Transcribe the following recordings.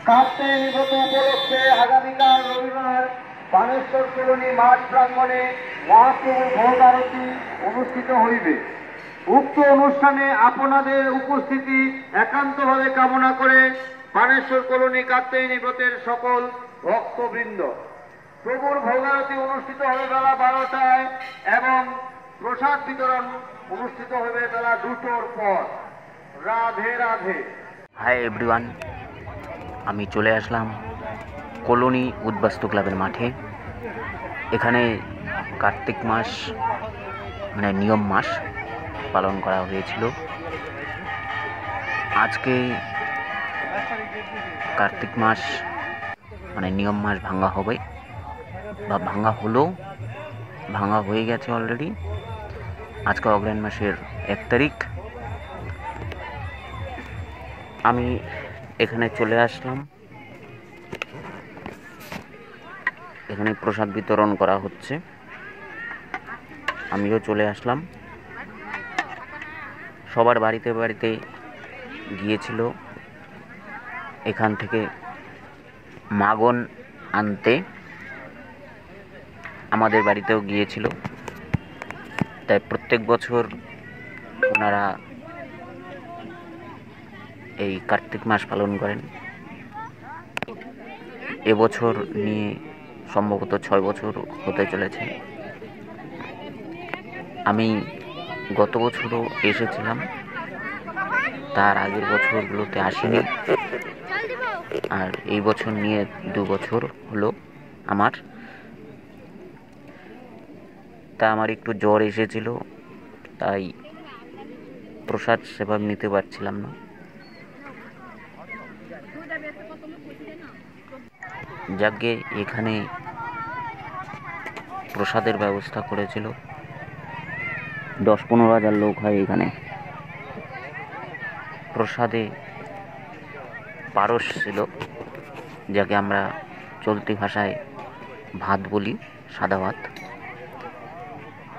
কার্তিক ব্রত উপলক্ষে আগামীকাল রবিবার বানেশ্বর কলোনি মাঠ প্রাঙ্গণে মহাপ্রভুর ভোগ আরতি অনুষ্ঠিত হইবে। উক্ত অনুষ্ঠানে আপনাদের উপস্থিতি একান্তভাবে কামনা করে বানেশ্বর কলোনি কাত্যায়নী ব্রতের সকল ভক্তবৃন্দ। প্রভুর ভোগারতি অনুষ্ঠিত হবে বেলা 12টায় এবং প্রসাদ বিতরণ অনুষ্ঠিত হবে বেলা 2টোর পর। রাধে রাধে। হাই এভরিওয়ান, আমি চলে আসলাম কলোনি উদ্বাস্তু ক্লাবের মাঠে। এখানে কার্তিক মাস মানে নিয়ম মাস পালন করা হয়েছিল। আজকে কার্তিক মাস মানে নিয়ম মাস ভাঙা হবে বা ভাঙা হলো, ভাঙা হয়ে গেছে অলরেডি। আজকে অগ্রহায়ণ মাসের 1 তারিখ। আমি এখানে চলে আসলাম। এখানে প্রসাদ বিতরণ করা হচ্ছে, আমিও চলে আসলাম। সবার বাড়িতে বাড়িতে গিয়েছিল এখান থেকে মাগন আনতে, আমাদের বাড়িতেও গিয়েছিল। তাই প্রত্যেক বছর ওনারা এই কার্তিক মাস পালন করেন। এবছর নিয়ে সম্ভবত 6 বছর হতে চলেছে। আমি গত বছরও এসেছিলাম, তার আগের বছরগুলোতে আসিনি, আর এই বছর নিয়ে 2 বছর হলো আমার। তা আমার একটু জ্বর এসেছিল, তাই প্রসাদ সেভাবে নিতে পারছিলাম না। যাকে এখানে প্রসাদের ব্যবস্থা করেছিল। 10-15 হাজার লোক হয় এখানে। প্রসাদে পারস ছিল, যাকে আমরা চলতি ভাষায় ভাত বলি, সাদা ভাত।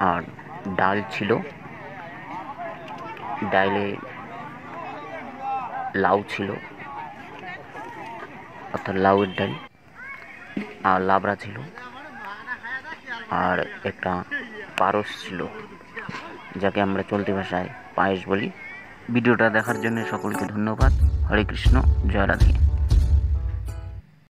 আর ডাল ছিল, ডালে লাউ ছিল, অর্থাৎ লাউয়ের ডাল, আর লাবড়া ছিল, আর একটা পারস ছিল, যাকে আমরা চলতি ভাষায় পায়েস বলি। ভিডিওটা দেখার জন্য সকলকে ধন্যবাদ। হরে কৃষ্ণ, জয় রাধে।